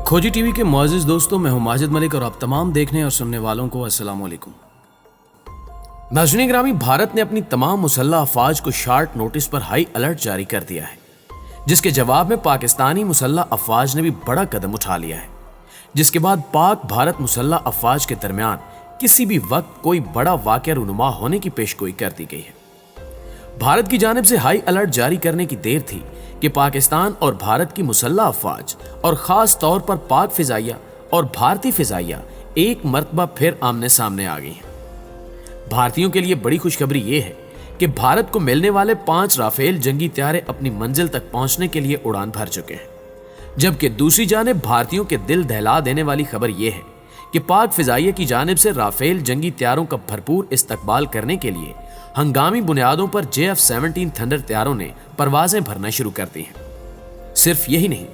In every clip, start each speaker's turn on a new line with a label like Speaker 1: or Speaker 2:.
Speaker 1: खोजी टीवी के मुअज़्ज़िज़ दोस्तों, मैं हूं माजिद मलिक और आप तमाम देखने और सुनने वालों को अस्सलाम वालेकुम। नाज़रीन ग्रामी, भारत ने अपनी तमाम मुसल्लह अफवाज को शॉर्ट नोटिस पर हाई अलर्ट जारी कर दिया है, जिसके जवाब में पाकिस्तानी मुसल्लह अफवाज ने भी बड़ा कदम उठा लिया है। जिसके बाद पाक भारत मुसल्लह अफवाज के दरमियान किसी भी वक्त कोई बड़ा वाक़या रुनुमा होने की पेशगोई कर दी गई है। भारत की जानिब से हाई अलर्ट जारी करने की देर थी कि पाकिस्तान और भारत की मुसल्लह अफवाज और ख़ास तौर पर पाक फ़िज़ाइया और भारतीय फ़िज़ाइया एक मरतबा फिर आमने सामने आ गई हैं। भारतीयों के लिए बड़ी खुशखबरी ये है कि भारत को मिलने वाले 5 राफेल जंगी त्यारे अपनी मंजिल तक पहुंचने के लिए उड़ान भर चुके हैं, जबकि दूसरी जानिब भारतीयों के दिल दहला देने वाली खबर यह है कि पाक फ़िज़ाइया की जानिब से राफेल जंगी त्यारों का भरपूर इस्तकबाल करने के लिए हंगामी बुनियादों पर JF-17 थंडर त्यारों ने परवाजें भरना शुरू कर दी हैं। सिर्फ यही नहीं,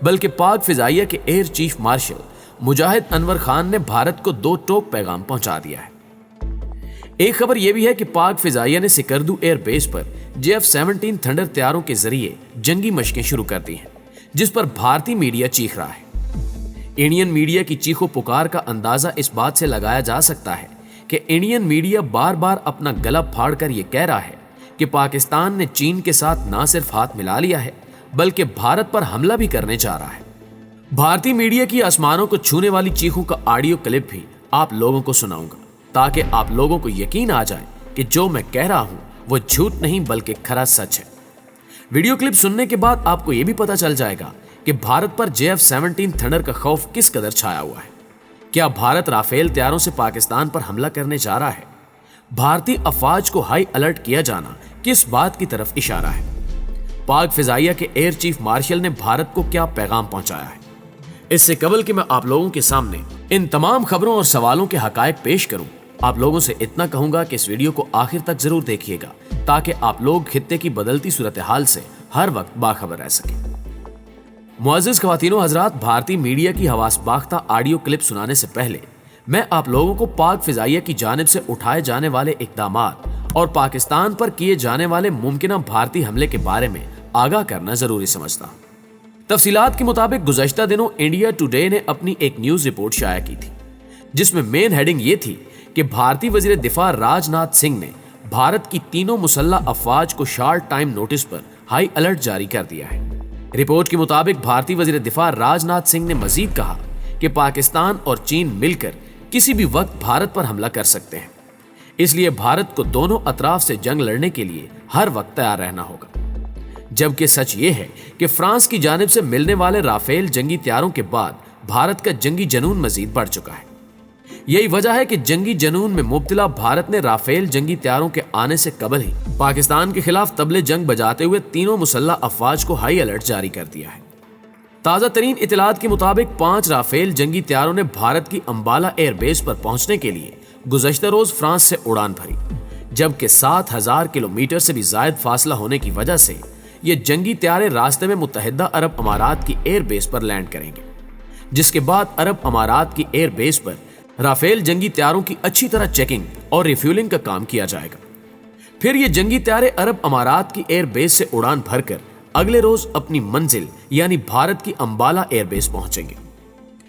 Speaker 1: बल्कि पाक फ़िज़ाइया के एयर चीफ मार्शल मुजाहिद अनवर खान ने भारत को 2 टोक पैगाम पहुंचा दिया है। एक खबर यह भी है कि पाक फ़िज़ाइया ने सिकरदू एयर बेस पर JF-17 थंडर त्यारों के जरिए जंगी मशकें शुरू कर दी हैं, जिस पर भारतीय मीडिया चीख रहा है। इंडियन मीडिया की चीखो पुकार का अंदाजा इस बात से लगाया जा सकता है कि इंडियन मीडिया बार बार अपना गला फाड़ कर यह कह रहा है कि पाकिस्तान ने चीन के साथ न सिर्फ हाथ मिला लिया है, बल्कि भारत पर हमला भी करने जा रहा है। भारतीय मीडिया की आसमानों को छूने वाली चीखों का ऑडियो क्लिप भी आप लोगों को सुनाऊंगा, ताकि आप लोगों को यकीन आ जाए कि जो मैं कह रहा हूं वो झूठ नहीं बल्कि खरा सच है। वीडियो क्लिप सुनने के बाद आपको यह भी पता चल जाएगा कि भारत पर JF-17 थंडर का खौफ किस कदर छाया हुआ है। क्या भारत राफेल त्यारों से पाकिस्तान पर हमला करने जा रहा है? भारतीय अफवाज को हाई अलर्ट किया जाना किस बात की तरफ इशारा है? पाक फ़िज़ाइया के एयर चीफ मार्शल ने भारत को क्या पैगाम पहुंचाया है? इससे कबल कि मैं आप लोगों के सामने इन तमाम खबरों और सवालों के हकायक पेश करूं, आप लोगों से इतना कहूंगा कि इस वीडियो को आखिर तक जरूर देखिएगा, ताकि आप लोग खित्ते की बदलती सूरत हाल से हर वक्त बाखबर रह सकें। मुअज़्ज़िज़ ख़वातीनो हज़रात, भारतीय मीडिया की हवास बाख्ता ऑडियो क्लिप सुनाने से पहले मैं आप लोगों को पाक फ़िज़ाइया की जानिब से उठाए जाने वाले इक़दामात और पाकिस्तान पर किए जाने वाले मुमकिना भारतीय हमले के बारे में आगाह करना जरूरी समझता हूँ। तफसीलात के मुताबिक गुज़श्ता दिनों इंडिया टुडे ने अपनी एक न्यूज़ रिपोर्ट शाया की थी, जिसमें मेन हेडिंग ये थी कि भारतीय वज़ीर दिफा राजनाथ सिंह ने भारत की तीनों मुसल्लह अफवाज को शॉर्ट टाइम नोटिस पर हाई अलर्ट जारी कर दिया है। रिपोर्ट के मुताबिक भारतीय वज़ीर दिफा राजनाथ सिंह ने मजीद कहा कि पाकिस्तान और चीन मिलकर किसी भी वक्त भारत पर हमला कर सकते हैं, इसलिए भारत को दोनों अतराफ से जंग लड़ने के लिए हर वक्त तैयार रहना होगा। जबकि सच ये है कि फ्रांस की जानिब से मिलने वाले राफेल जंगी त्यारों के बाद भारत का जंगी जनून मजीद बढ़ चुका है। यही वजह है कि जंगी जनून में मुब्तला भारत ने राफेल जंगी त्यारों के आने से कबल ही पाकिस्तान के खिलाफ तबले जंग बजाते हुए तीनों मुसल्लह अफवाज को हाई अलर्ट जारी कर दिया है। ताज़ा तरीन इतलात के मुताबिक 5 राफेल जंगी त्यारों ने भारत की अंबाला एयर बेस पर पहुंचने के लिए गुज़श्ता रोज फ्रांस से उड़ान भरी, जबकि 7,000 किलोमीटर से भी ज्यादा फासला होने की वजह से ये जंगी त्यारे रास्ते में मुत्तहिदा अरब अमारात की एयर बेस पर लैंड करेंगे, जिसके बाद अरब अमारात की एयर बेस पर राफेल जंगी त्यारों की अच्छी तरह चेकिंग और रिफ्यूलिंग का काम किया जाएगा। फिर ये जंगी त्यारे अरब अमारात की एयर बेस से उड़ान भरकर अगले रोज अपनी मंजिल यानी भारत की अंबाला एयर बेस पहुंचेंगे।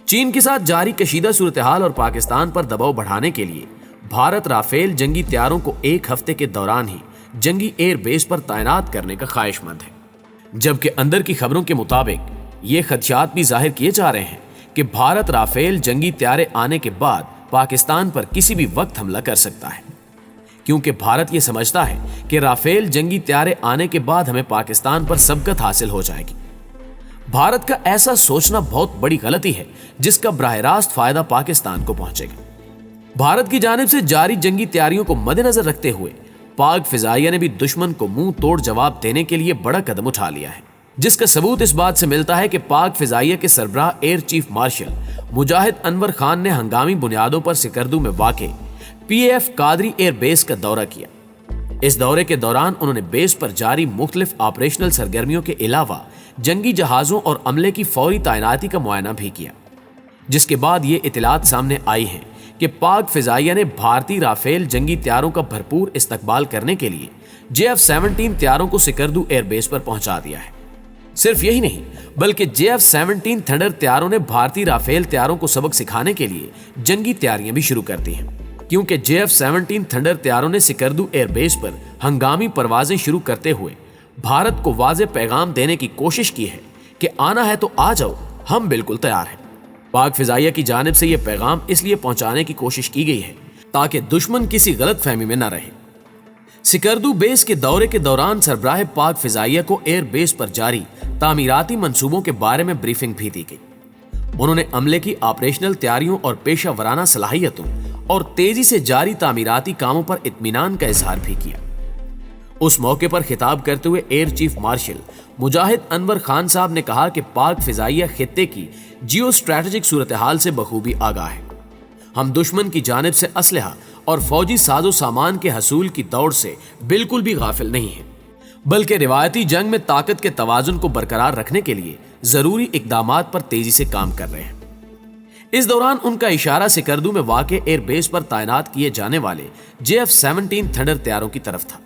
Speaker 1: चीन के साथ जारी कशीदा सूरत हाल और पाकिस्तान पर दबाव बढ़ाने के लिए भारत राफेल जंगी त्यारों को एक हफ्ते के दौरान ही जंगी एयर बेस पर तैनात करने का ख्वाहिशमंद है। जबकि अंदर की खबरों के मुताबिक ये खदशात भी जाहिर किए जा रहे हैं कि भारत राफेल जंगी त्यारे आने के बाद पाकिस्तान पर किसी भी वक्त हमला कर सकता है, क्योंकि भारत ये समझता है कि राफेल जंगी त्यारे आने के बाद हमें पाकिस्तान पर सबकत हासिल हो जाएगी। भारत का ऐसा सोचना बहुत बड़ी गलती है, जिसका बराह रास्त फायदा पाकिस्तान को पहुंचेगा। भारत की जानिब से जारी जंगी तैयारियों को मद्देनजर रखते हुए पाक फ़िज़ाइया ने भी दुश्मन को मुंह तोड़ जवाब देने के लिए बड़ा कदम उठा लिया है, जिसका सबूत इस बात से मिलता है कि पाक फ़िज़ाइया के सरबराह एयर चीफ मार्शल मुजाहिद अनवर खान ने हंगामी बुनियादों पर सिकरदू में वाक़े PAF कादरी एयर बेस का दौरा किया। इस दौरे के दौरान उन्होंने बेस पर जारी मुख्तलिफ ऑपरेशनल सरगर्मियों के अलावा जंगी जहाज़ों और अमले की फौरी तैनाती का मुआयना भी किया, जिसके बाद ये इतलात सामने आई हैं कि पाक फ़िज़ाइया ने भारतीय राफेल जंगी त्यारों का भरपूर इस्तकबाल करने के लिए JF-17 त्यारों को सिकरदू एयर बेस पर पहुंचा दिया है। صرف یہی نہیں بلکہ JF-17 تھنڈر طیاروں نے بھارتی رافیل طیاروں کو سبق سکھانے کے لیے جنگی تیاریاں بھی شروع کر دی ہیں، کیونکہ JF-17 تھنڈر طیاروں نے سکردو ایئر بیس پر ہنگامی پروازیں شروع کرتے ہوئے بھارت کو واضح پیغام دینے کی کوشش کی ہے کہ آنا ہے تو آ جاؤ، ہم بالکل تیار ہیں۔ پاک فضائیہ کی جانب سے یہ پیغام اس لیے پہنچانے کی کوشش کی گئی ہے تاکہ دشمن کسی غلط فہمی میں نہ رہے۔ سکردو بیس کے دورے کے دوران سربراہ پاک فضائیہ کو ایئر بیس پر جاری تعمیراتی منصوبوں کے بارے میں بریفنگ بھی دی گئی۔ انہوں نے عملے کی آپریشنل تیاریوں اور پیشہ ورانہ صلاحیتوں اور تیزی سے جاری تعمیراتی کاموں پر اطمینان کا اظہار بھی کیا۔ اس موقع پر خطاب کرتے ہوئے ایئر چیف مارشل مجاہد انور خان صاحب نے کہا کہ پاک فضائیہ خطے کی جیو اسٹریٹجک صورتحال سے بخوبی آگاہ ہے۔ ہم دشمن کی جانب سے اسلحہ اور فوجی ساز و سامان کے حصول کی دوڑ سے بالکل بھی غافل نہیں ہیں، بلکہ روایتی جنگ میں طاقت کے توازن کو برقرار رکھنے کے لیے ضروری اقدامات پر تیزی سے کام کر رہے ہیں۔ اس دوران ان کا اشارہ سکردو میں واقع ایئر بیس پر تعینات کیے جانے والے JF-17 تھنڈر طیاروں کی طرف تھا۔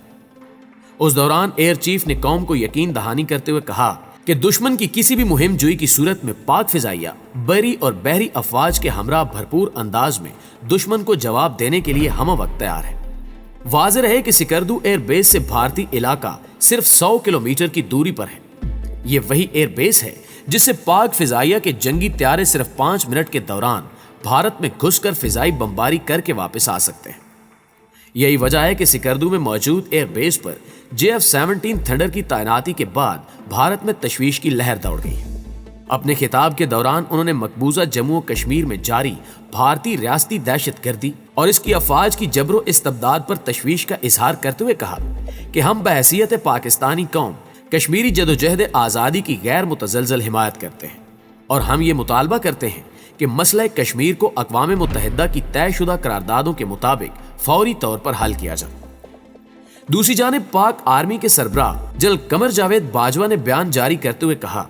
Speaker 1: اس دوران ایئر چیف نے قوم کو یقین دہانی کرتے ہوئے کہا کہ دشمن کی کسی بھی مہم جوئی کی صورت میں پاک فضائیہ بری اور بحری افواج کے ہمراہ بھرپور انداز میں دشمن کو جواب دینے کے لیے ہم وقت تیار ہے۔ واضح رہے کہ سکردو ایئر بیس سے بھارتی علاقہ صرف 100 کلومیٹر کی دوری پر ہے۔ یہ وہی ایئر بیس ہے جس سے پاک فضائیہ کے جنگی طیارے صرف 5 منٹ کے دوران بھارت میں گھس کر فضائی بمباری کر کے واپس آ سکتے ہیں۔ یہی وجہ ہے کہ سکردو میں موجود ایئر بیس پر JF-17 تھنڈر کی تعیناتی کے بعد بھارت میں تشویش کی لہر دوڑ گئی ہے۔ اپنے خطاب کے دوران انہوں نے مقبوضہ جموں و کشمیر میں جاری بھارتی ریاستی دہشت گردی اور اس کی افواج کی جبر و استبداد پر تشویش کا اظہار کرتے ہوئے کہا کہ ہم بحیثیت پاکستانی قوم کشمیری جدوجہد آزادی کی غیر متزلزل حمایت کرتے ہیں، اور ہم یہ مطالبہ کرتے ہیں کہ مسئلہ کشمیر کو اقوام متحدہ کی طے شدہ قراردادوں کے مطابق فوری طور پر حل کیا جائے۔ دوسری جانب پاک آرمی کے سربراہ جنرل قمر جاوید باجوہ نے بیان جاری کرتے ہوئے کہا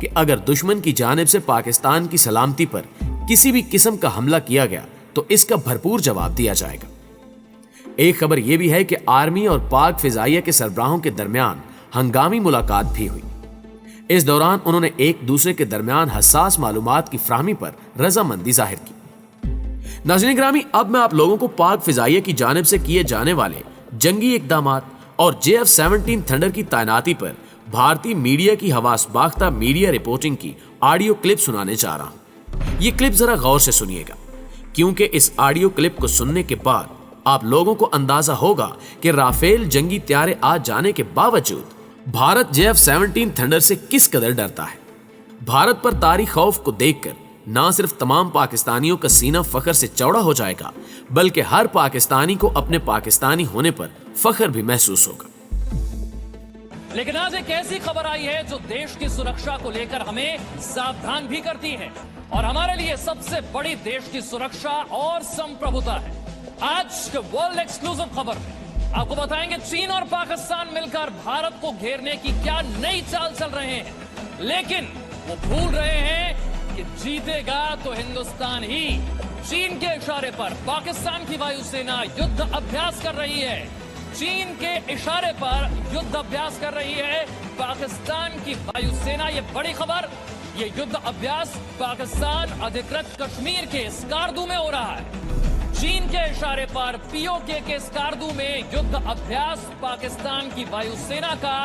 Speaker 1: کہ اگر دشمن کی جانب سے پاکستان کی سلامتی پر کسی بھی قسم کا حملہ کیا گیا تو اس کا بھرپور جواب دیا جائے گا۔ ایک خبر یہ بھی ہے کہ آرمی اور پاک فضائیہ کے سربراہوں کے درمیان ہنگامی ملاقات بھی ہوئی۔ اس دوران انہوں نے ایک دوسرے کے درمیان حساس معلومات کی فراہمی پر رضامندی ظاہر کی۔ ناظرین گرامی، اب میں آپ لوگوں کو پاک فضائیہ کی جانب سے کیے جانے والے جنگی اقدامات اور JF-17 تھنڈر کی تعیناتی پر بھارتی میڈیا کی حواس باختہ میڈیا رپورٹنگ کی آڈیو کلپ سنانے جا رہا ہوں۔ یہ کلپ ذرا غور سے سنیے گا، کیونکہ اس آڈیو کلپ کو سننے کے بعد آپ لوگوں کو اندازہ ہوگا کہ رافیل جنگی طیارے آ جانے کے باوجود بھارت JF-17 تھنڈر سے کس قدر ڈرتا ہے۔ بھارت پر طاری خوف کو دیکھ کر نہ صرف تمام پاکستانیوں کا سینہ فخر سے چوڑا ہو جائے گا، بلکہ ہر پاکستانی کو اپنے پاکستانی ہونے پر فخر بھی محسوس ہوگا۔
Speaker 2: لیکن آج ایک ایسی خبر آئی ہے جو دیش کی سرکشا کو لے کر ہمیں ساودھان بھی کرتی ہے، اور ہمارے لیے سب سے بڑی دیش کی سرکشا اور سمپربھوتا ہے۔ آج کے ورلڈ ایکسکلوزیو خبر میں آپ کو بتائیں گے چین اور پاکستان مل کر بھارت کو گھیرنے کی کیا نئی چال چل رہے ہیں، لیکن وہ بھول رہے ہیں کہ جیتے گا تو ہندوستان ہی۔ چین کے اشارے پر پاکستان کی وایو سینا یدھ ابھیاس کر رہی ہے۔ چین کے اشارے پر یدھ ابھیاس کر رہی ہے پاکستان کی وایو سینا۔ یہ بڑی خبر، یہ یدھ ابھیاس پاکستان ادھکرت کشمیر کے اسکاردو میں ہو رہا ہے۔ چین کے اشارے پر POK کے اسکاردو میں یدھ ابھیاس پاکستان کی وایو سینا کا،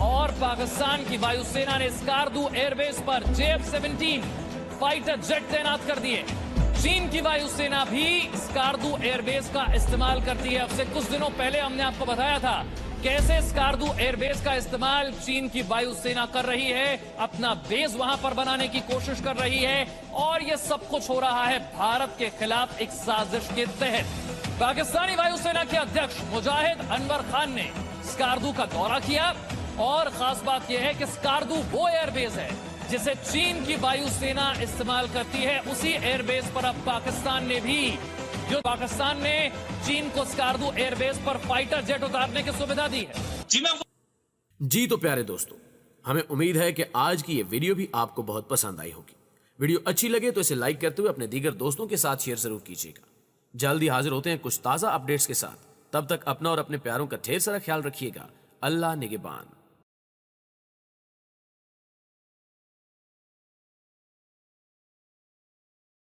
Speaker 2: اور پاکستان کی وایو سینا نے اسکاردو ایئر بیس پر JF-17 فائٹر جیٹ تعینات کر دیے۔ چین کی وایو سینا بھی اسکاردو ایئر بیس کا استعمال کرتی ہے۔ اب سے کچھ دنوں پہلے ہم نے آپ کو بتایا تھا کیسے اسکاردو ایئر بیس کا استعمال چین کی وایو سینا کر رہی ہے، اپنا بیس وہاں پر بنانے کی کوشش کر رہی ہے، اور یہ سب کچھ ہو رہا ہے بھارت کے خلاف ایک سازش کے تحت۔ پاکستانی وایو سینا کے ادھیکش مجاہد انور خان نے اسکاردو کا دورہ کیا، اور خاص بات یہ ہے کہ اسکاردو وہ ایئر بیس ہے جسے چین کی وایو سینا استعمال کرتی ہے۔ اسی ایئر بیس پر اب پاکستان نے بھی، جو پاکستان نے چین کو اسکاردو ایئر بیس پر فائٹر جیٹ اتارنے کی سویدھا دی ہے۔
Speaker 1: جی تو پیارے دوستو، ہمیں امید ہے کہ آج کی یہ ویڈیو بھی آپ کو بہت پسند آئی ہوگی۔ ویڈیو اچھی لگے تو اسے لائک کرتے ہوئے اپنے دیگر دوستوں کے ساتھ شیئر ضرور کیجیے گا۔ جلدی حاضر ہوتے ہیں کچھ تازہ اپڈیٹس کے ساتھ، تب تک اپنا اور اپنے پیاروں کا ڈھیر سارا خیال رکھیے گا۔ اللہ نگہبان۔